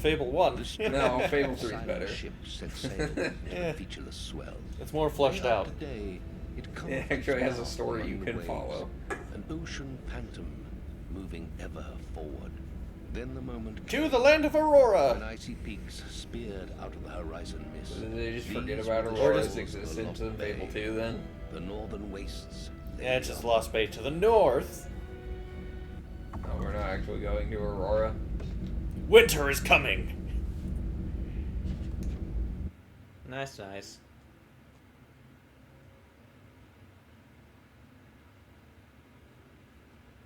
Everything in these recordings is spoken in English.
Fable 1. No, Fable 3 is better. Yeah. Featureless swell. It's more fleshed out. Day, it It actually has a story you can follow. An ocean phantom moving ever forward. Then the moment To the land of Aurora! when icy peaks speared out of the horizon mist. Did they just These forget were about the Aurora's shores of the existence in Lost Fable Bay. 2 then? The northern wastes. Yeah, it's just Lost Bay to the north. Oh, we're not actually going to Aurora. Winter is coming! Nice, nice.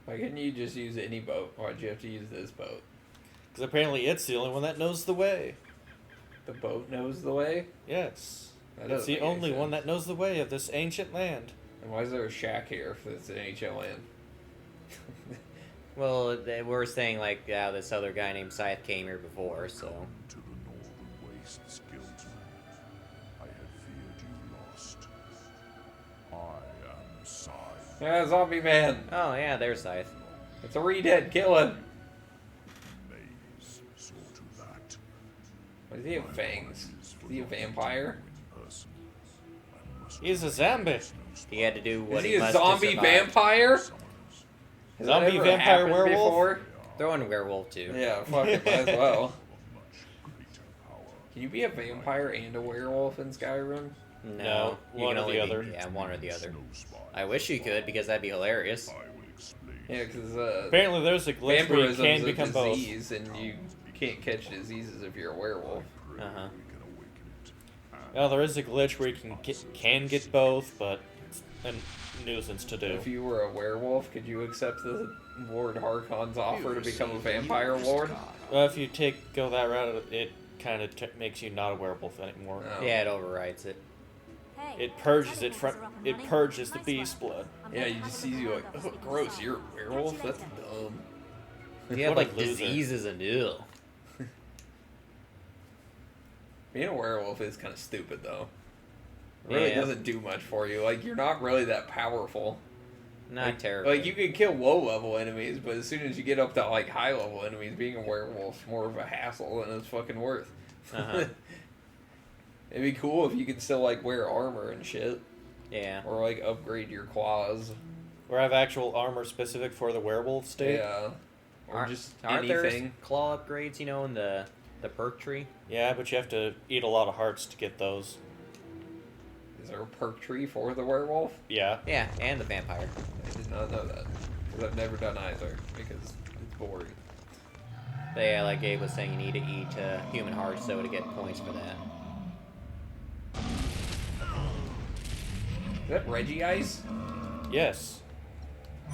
Why couldn't you just use any boat? Why'd you have to use this boat? Because apparently it's the only one that knows the way. The boat knows the way? Yes. That It's doesn't the make any only one sense. that knows the way of this ancient land. And why is there a shack here if it's an HLN? Well, they were saying, like, yeah, this other guy named Scythe came here before, so... To the northern wastes, guildsman. I had feared you lost. I am Scythe. Yeah, Zombie Man! Oh, yeah, there's Scythe. It's a re-dead, kill him! Maze saw to that. Why does he have fangs? Is he a vampire? He's a zombie. He had to do what Is he he a must to zombie survive. vampire? Has that Zombie ever vampire happened werewolf? before? Throw in werewolf, too. Yeah, fuck it, might as well. Can you be a vampire and a werewolf in Skyrim? No, you one can or only the be- other. Yeah, one or the other. I wish you could, because that'd be hilarious. Yeah, because Apparently there's a glitch where you vampirism can is a become both. disease, and you can't catch diseases if you're a werewolf. Uh-huh. Well, there is a glitch where you can get both, but it's a nuisance to do. If you were a werewolf, could you accept the Lord Harkon's offer to become a vampire lord? Well, if you go that route, it kind of makes you not a werewolf anymore. Oh. Yeah, it overrides it. It purges it from. It purges the beast blood. Yeah, you just see you like, oh, gross, you're a werewolf? That's dumb. You have, What a like, loser. diseases and ew. Being a werewolf is kind of stupid, though. It really Yeah. doesn't do much for you. Like, you're not really that powerful. Not Like, terrible. Like, you can kill low-level enemies, but as soon as you get up to, like, high-level enemies, being a werewolf's more of a hassle than it's fucking worth. Uh-huh. It'd be cool if you could still, like, wear armor and shit. Yeah. Or, like, upgrade your claws. Or have actual armor specific for the werewolf state. Yeah. Or Aren't- just Aren't anything. there claw upgrades, you know, in the perk tree? Yeah, but you have to eat a lot of hearts to get those. Is there a perk tree for the werewolf? Yeah. Yeah, and the vampire. I did not know that. Because I've never done either. Because it's boring. But yeah, like Gabe was saying, you need to eat human hearts, so to get points for that. Is that Reggie Ice? Yes.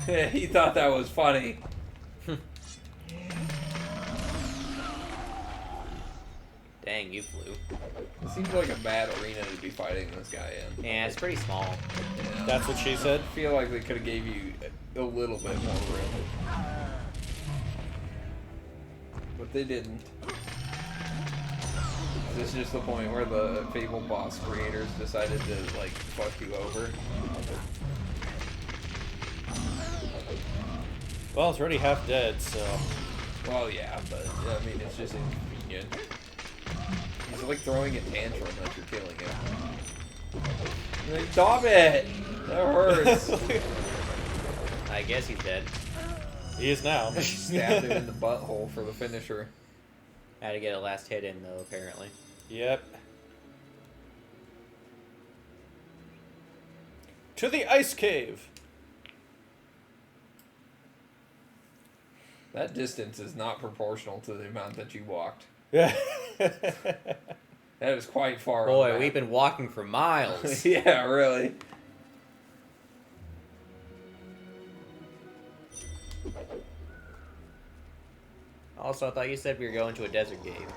He thought that was funny. Dang, you flew. It seems like a bad arena to be fighting this guy in. Yeah, it's pretty small. Yeah. That's what she said. I feel like they could have gave you a little bit more room. But they didn't. This is just the point where the Fable boss creators decided to, like, fuck you over. Well, it's already half dead, so. Well, yeah, but, I mean, it's just inconvenient. He's, like, throwing a tantrum that you're killing him. Like, stop it! That hurts! I guess he's dead. He is now. Stabbed him in the butthole for the finisher. Had to get a last hit in, though, apparently. Yep. To the ice cave. That distance is not proportional to the amount that you walked. Yeah. That is quite far. on the Boy, map. we've been walking for miles. Yeah, really. Also, I thought you said we were going to a desert game.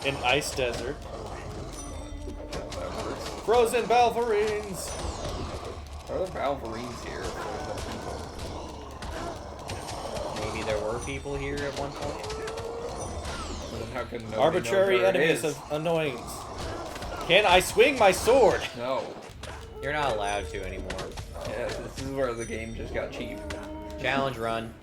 An ice desert. That works. Frozen Balverines. Are there Valverines here? Maybe there were people here at one point. Then how can nobody Arbitrary know where it enemies is? of annoyance. Can I swing my sword? No. You're not allowed to anymore. Yeah, this is where the game just got cheap. Challenge run.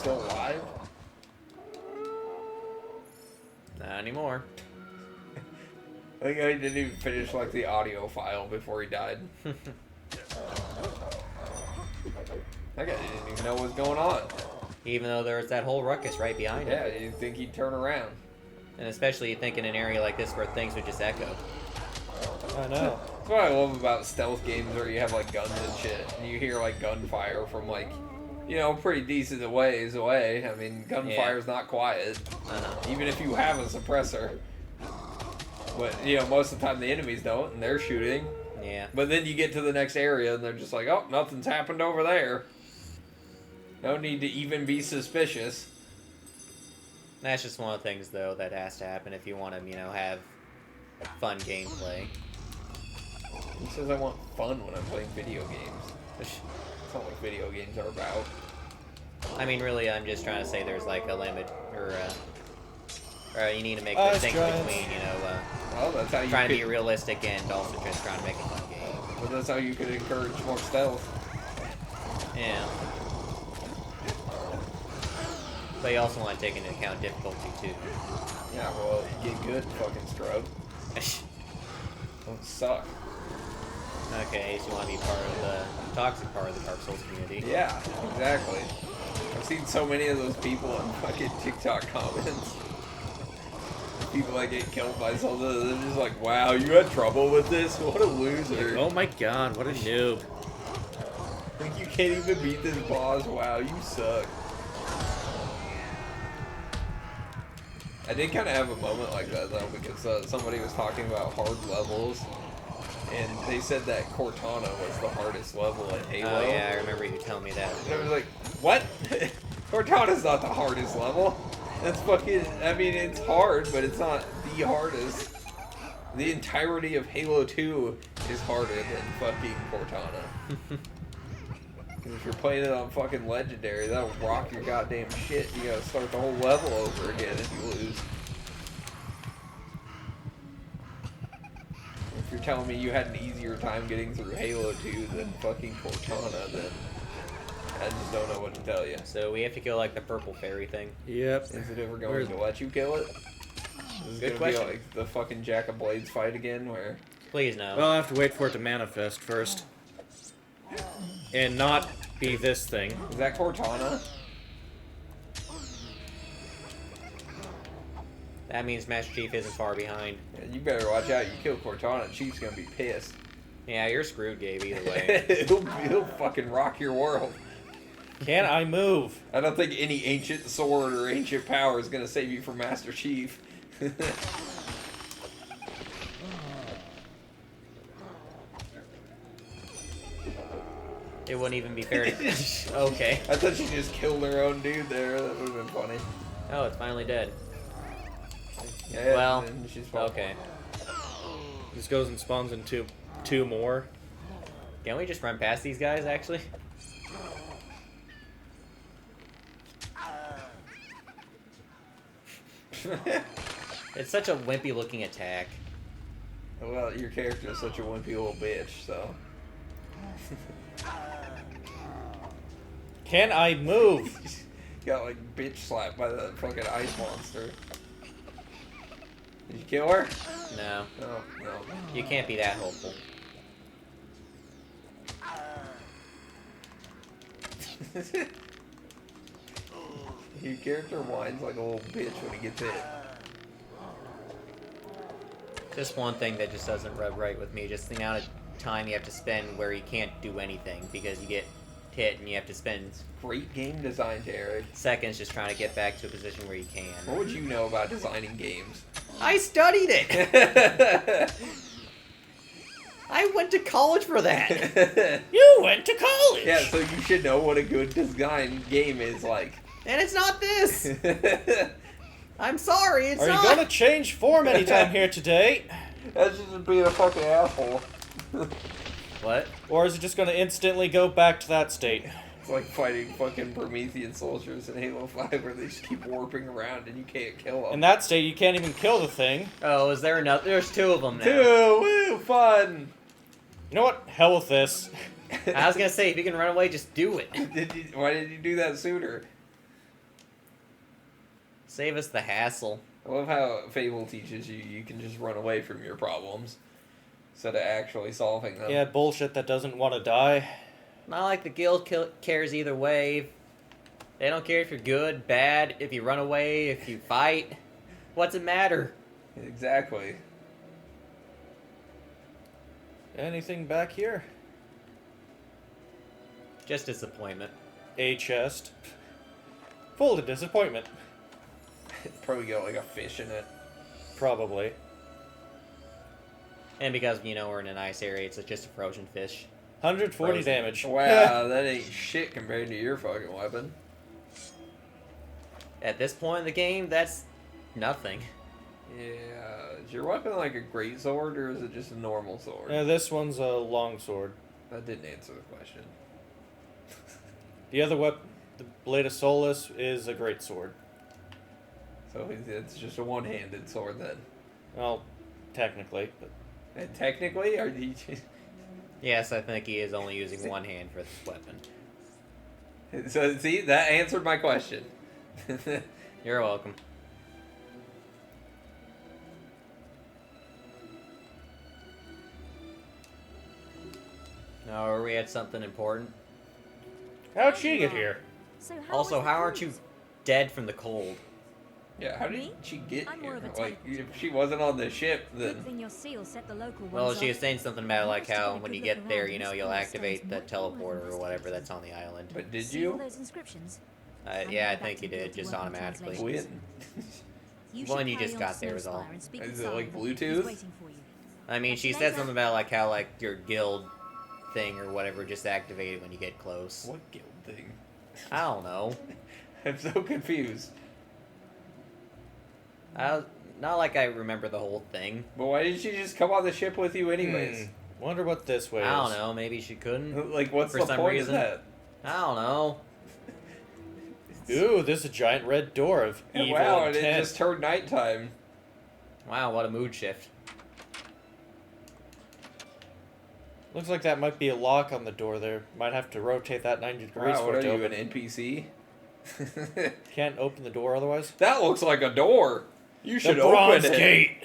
still alive? Not anymore. I think I didn't even finish like the audio file before he died. That guy didn't even know what was going on. Even though there's that whole ruckus right behind him. Yeah, you didn't think he'd turn around. And especially you think in an area like this where things would just echo. I know. That's what I love about stealth games where you have like guns and shit, and you hear like gunfire from like, you know, pretty decent ways away. I mean, gunfire's not quiet, even if you have a suppressor. But, you know, most of the time the enemies don't, and they're shooting. Yeah. But then you get to the next area, and they're just like, oh, nothing's happened over there. No need to even be suspicious. That's just one of the things, though, that has to happen if you want to, you know, have fun gameplay. He says I want fun when I'm playing video games. That's not what video games are about. I mean, really, I'm just trying to say there's, like, a limit, or you need to make the distinction between, you know, Well, that's how you trying to be realistic and also just trying to make a fun game. But that's how you could encourage more stealth. Yeah. But you also want to take into account difficulty, too. Yeah, well, get good, fucking scrub. Don't suck. Okay, so you want to be part of the toxic part of the Dark Souls community. Yeah, exactly. I've seen so many of those people in fucking TikTok comments. People that get killed by something, they're just like, wow, you had trouble with this? What a loser. Oh my god, what a noob. Like, you can't even beat this boss? Wow, you suck. I did kind of have a moment like that, though, because somebody was talking about hard levels, and they said that Cortana was the hardest level in Halo. Oh yeah, I remember you telling me that. And I was like, what? Cortana's not the hardest level. That's fucking, I mean, it's hard, but it's not the hardest. The entirety of Halo 2 is harder than fucking Cortana. If you're playing it on fucking Legendary, that'll rock your goddamn shit. You gotta start the whole level over again if you lose. If you're telling me you had an easier time getting through Halo 2 than fucking Cortana, then I just don't know what to tell you. So we have to kill like the purple fairy thing. Yep. Is it ever going to let you kill it? Is it Good gonna question. be like the fucking Jack of Blades fight again, where Please no. Well, I have to wait for it to manifest first. And not be this thing. is that Cortana? That means Master Chief isn't far behind. Yeah, you better watch out. You kill Cortana, Chief's gonna be pissed. Yeah, you're screwed, Gabe, either way. he'll fucking rock your world. Can I move? I don't think any ancient sword or ancient power is gonna save you from Master Chief. It wouldn't even be fair to... Okay. I thought she just killed her own dude there. That would have been funny. Oh, it's finally dead. Yeah, Well, and she's fine. okay. This goes and spawns into two more. Can't we just run past these guys, actually? It's such a wimpy looking attack. Well, your character is such a wimpy little bitch, so. Can I move? Got like bitch slapped by the fucking ice monster. Did you kill her? No. No, no. You can't be that hopeful. Your character whines like a little bitch when he gets hit. Just one thing that just doesn't rub right with me. Just the amount of time you have to spend where you can't do anything because you get hit and you have to spend Great game design, Jared. seconds just trying to get back to a position where you can. What would you know about designing games? I studied it! I went to college for that! You went to college! Yeah, so you should know what a good design game is like. And it's not this! I'm sorry, it's Are not! you gonna change form anytime here today? That's just being a fucking asshole. What? Or is it just gonna instantly go back to that state? It's like fighting fucking Promethean soldiers in Halo 5 where they just keep warping around and you can't kill them. In that state, you can't even kill the thing. Oh, is there another? There's two of them now. Two! Woo! Fun! You know what? Hell with this. I was gonna say, if you can run away, just do it. Why did you do that sooner? Save us the hassle. I love how Fable teaches you can just run away from your problems instead of actually solving them. Yeah, bullshit that doesn't want to die. Not like the guild cares either way. They don't care if you're good, bad, if you run away, if you fight. What's it matter? Exactly. Anything back here? Just disappointment. A chest. Full of disappointment. Probably got like a fish in it. Probably. And because, you know, we're in a nice area, it's just a frozen fish. 140 Frozen. damage. Wow, that ain't shit compared to your fucking weapon. At this point in the game, that's nothing. Yeah, is your weapon like a great sword or is it just a normal sword? Yeah, this one's a long sword. That didn't answer the question. The other weapon, the Blade of Solus, is a great sword. So it's just a one-handed sword then. Well, technically, but And technically, are you? Yes, I think he is only using one hand for this weapon. So see, that answered my question. You're welcome. Now, are we at something important? how'd she get here? So Also, was the how aren't you cruise? dead from the cold? Yeah, how did Me? she get I'm here? more of a Like, teleport. if she wasn't on the ship, Good then thing your seal set the local ones Well, she was off. saying something about like Nice to how get a when you good get look there, around you know, and you'll see activate the what's going on teleporter with or whatever this that's on the island. but did See all you? those inscriptions? Yeah, I think you did, just automatically. When? You Well, should and you carry just on got to there is all. Snowspire and speak Is with it Simon. like He's Bluetooth? waiting for you. I mean, Catch she you said later. something about like how like your guild thing or whatever just activated when you get close. What guild thing? I don't know. I'm so confused. Not like I remember the whole thing. But why didn't she just come on the ship with you anyways? Wonder what this way I don't is. know. Maybe she couldn't. Like, what's For the some point reason. of that? I don't know. Ooh, there's a giant red door of And evil wow, and it intent. just turned nighttime. Wow, what a mood shift. Looks like that might be a lock on the door there. Might have to rotate that 90 degrees Wow, for what it are to you, open. an NPC? Can't open the door otherwise. That looks like a door. You should the open bronze it. gate.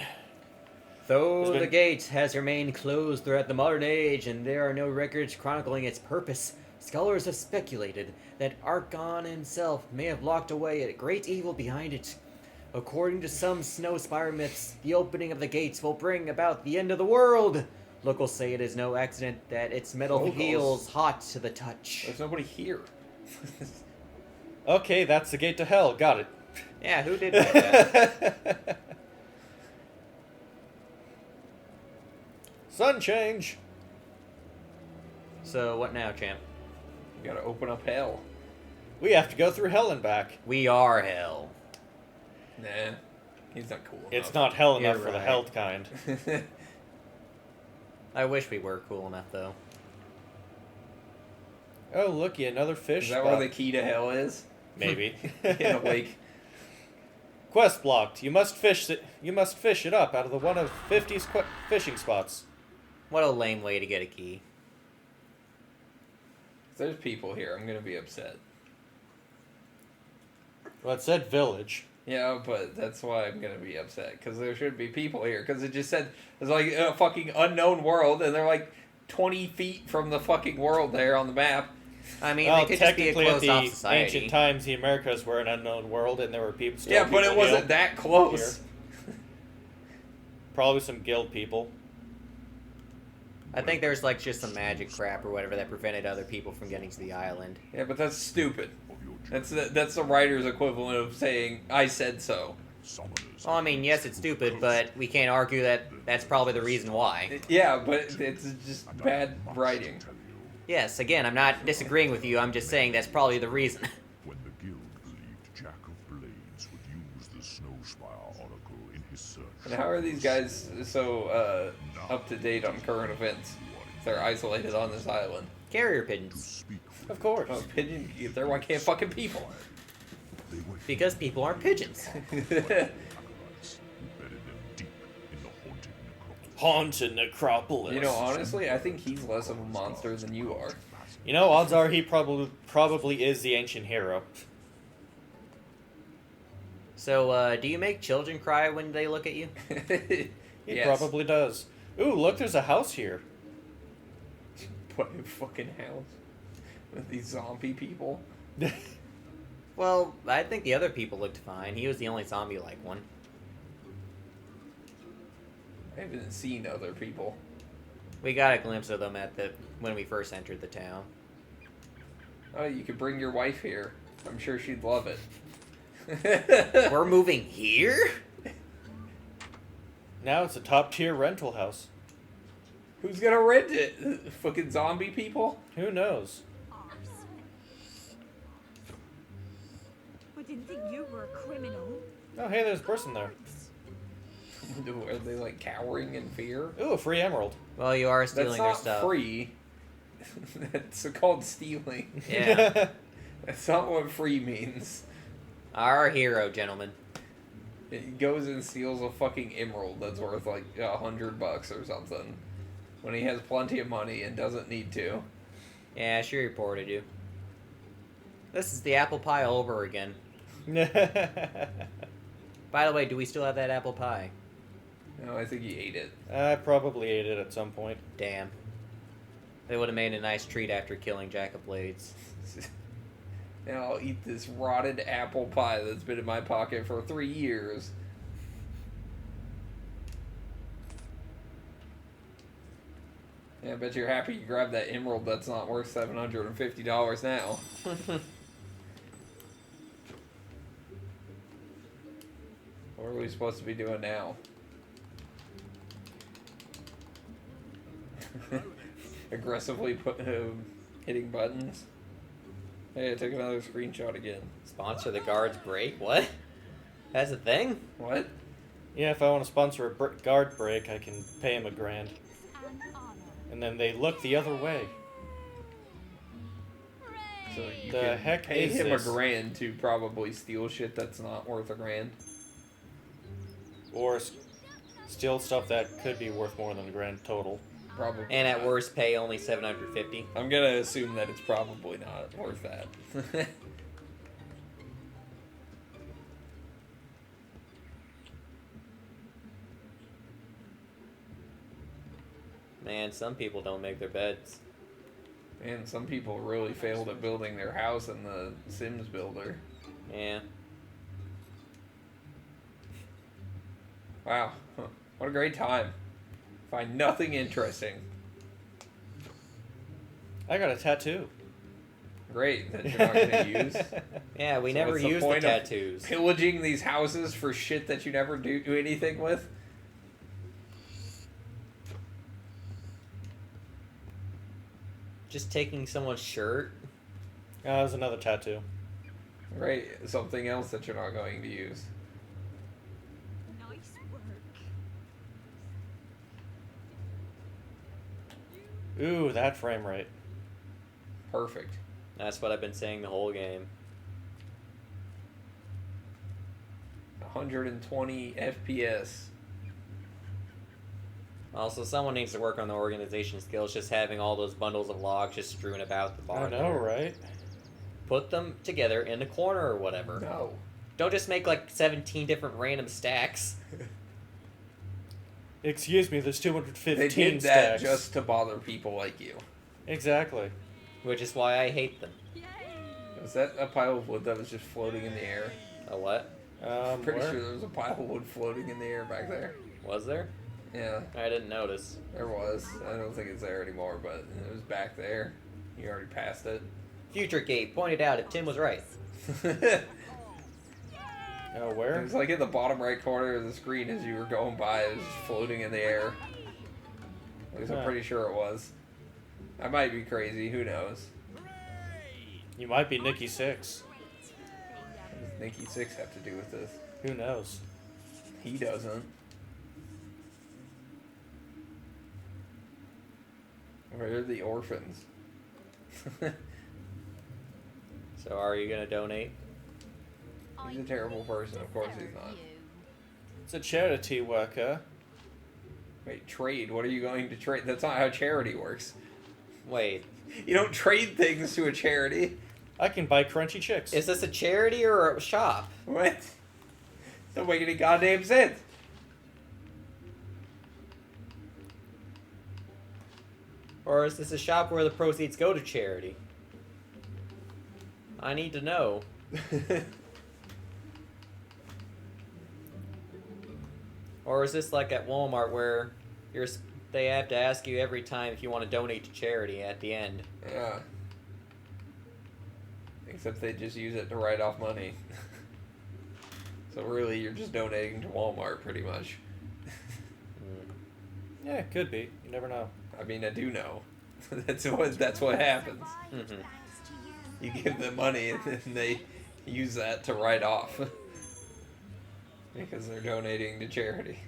Though There's the been- gate has remained closed throughout the modern age and there are no records chronicling its purpose, scholars have speculated that Archon himself may have locked away a great evil behind it. According to some Snowspire myths, the opening of the gates will bring about the end of the world. Locals say it is no accident that its metal Locals? feels hot to the touch. There's nobody here. Okay, that's the gate to hell. Got it. Yeah, who did that? Sun change. So what now, champ? You gotta open up hell. We have to go through hell and back. We are hell. Nah, he's not cool enough. It's not hell enough You're for the right. health kind. I wish we were cool enough, though. Oh, looky, another fish Is that spot. where the key to hell is? Maybe. In a lake. Quest blocked. You must fish it. You must fish it up out of the one of 50 fishing spots. What a lame way to get a key. If there's people here, I'm gonna be upset. Well, it said village. Yeah, but that's why I'm gonna be upset, because there should be people here, because it just said it's like a fucking unknown world, and they're like 20 feet from the fucking world there on the map. I mean, Well, they could just be a technically, at closed off the society. ancient times, the Americas were an unknown world, and there were people. Still Yeah, but it people wasn't here. that close. Probably some guild people. I think there's like just some magic crap or whatever that prevented other people from getting to the island. Yeah, but that's stupid. Of your That's the writer's equivalent of saying, I said so. summoners. Well, I mean, yes, it's stupid, but we can't argue that that's probably the reason why. Yeah, but it's just bad writing. Yes, again, I'm not disagreeing with you, I'm just saying that's probably the reason. When the guild believed Jack of Blades would use the Snowspire Oracle in his search. And how are these guys so up to date on current events? They're isolated on this island. Carrier To pigeons. speak for Of course. Oh, pigeon can get there, why can't fucking people? they were Because people aren't pigeons. acolytes who bedded them deep in the haunted necropolis. Haunted necropolis. You know, honestly, I think he's less of a monster than you are. You know, odds are he probably is the ancient hero. So, do you make children cry when they look at you? He Yes. probably does. Ooh, look, there's a house here. What a fucking house with these zombie people. Well, I think the other people looked fine. He was the only zombie-like one. I haven't seen other people. We got a glimpse of them when we first entered the town. Oh, you could bring your wife here. I'm sure she'd love it. We're moving here? Now it's a top-tier rental house. Who's gonna rent it? Fucking zombie people? Who knows? I didn't think you were a criminal. Oh, hey, there's a person there. Are they like cowering in fear? Ooh, a free emerald. Well, you are That's stealing their not stuff. free. That's called stealing. Yeah. That's not what free means. Our hero, gentlemen. He goes and steals a fucking emerald that's worth like $100 or something. When he has plenty of money and doesn't need to. Yeah, she reported you. This is the apple pie all over again. By the way, do we still have that apple pie? No, I think he ate it. I probably ate it at some point. Damn. They would have made a nice treat after killing Jack of Blades. Now I'll eat this rotted apple pie that's been in my pocket for 3 years. Yeah, I bet you're happy you grabbed that emerald that's not worth $750 now. What are we supposed to be doing now? Aggressively hitting buttons. Hey, I took another screenshot again. Sponsor the guard's break? What? That's a thing? What? Yeah, if I want to sponsor a guard break, I can pay him $1,000. And honor. And then they look the other way. So you The can heck pay is him this? $1,000 to probably steal shit that's not worth $1,000. Or steal stuff that could be worth more than $1,000 total. Probably. And at not. worst, pay only $750. I'm gonna assume that it's probably not worth that. Man, some people don't make their beds. Man, some people really failed at building their house in the Sims builder. Yeah. Wow, what a great time. Find nothing interesting. I got a tattoo. Great, that you're not gonna use. Yeah, we So never what's the use the point of tattoos. Pillaging these houses for shit that you never do anything with? Just taking someone's shirt. There's another tattoo. Right, something else that you're not going to use. Nice work. Ooh, that frame rate. Perfect. That's what I've been saying the whole game. 120 FPS. Also, someone needs to work on the organization skills, just having all those bundles of logs just strewn about the I bar. know, right? Put them together in a corner or whatever. No. Don't just make like 17 different random stacks. Excuse me, there's 215 They did that stacks. just to bother people like you. Exactly. Which is why I hate them. Was that a pile of wood that was just floating in the air? A what? I'm pretty Where? sure there was a pile of wood floating in the air back there. Was there? Yeah, I didn't notice. there was. I don't think it's there anymore, but it was back there. You already passed it. Future Gate pointed out if Tim was right. It Oh, where? was like in the bottom right corner of the screen as you were going by. It was just floating in the air. At least I'm Huh. pretty sure it was. I might be crazy. Who knows? You might be Nikki 6. What does Nikki 6 have to do with this? Who knows? He doesn't. Where are the orphans? So are you gonna donate? He's a terrible person. Of course he's not. It's a charity worker. Wait, trade? What are you going to trade? That's not how charity works. Wait, You don't trade things to a charity. I can buy crunchy chicks. is this a charity or a shop? What? Don't make any goddamn sense. Or is this a shop where the proceeds go to charity? I need to know. Or is this like at Walmart where they have to ask you every time if you want to donate to charity at the end? Yeah. Except they just use it to write off money. So really, you're just donating to Walmart, pretty much. Yeah, it could be. You never know. I mean, I do know. That's what happens. Mm-hmm. You give them money, and then they use that to write off. Because they're donating to charity.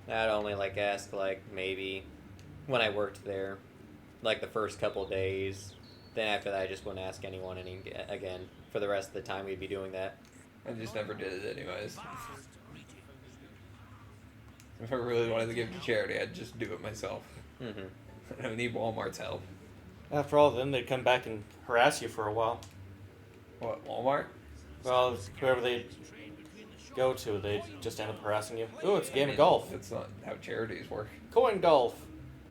I'd only like ask like maybe when I worked there, like the first couple days. Then after that, I just wouldn't ask anyone again. For the rest of the time, we'd be doing that. I just never did it anyways. If I really wanted to give to charity, I'd just do it myself. Mm-hmm. I don't need Walmart's help. After all, then they'd come back and harass you for a while. What, Walmart? Well, whoever they go to, they just end up harassing you. Ooh, it's a game of golf. That's not how charities work. Coin golf.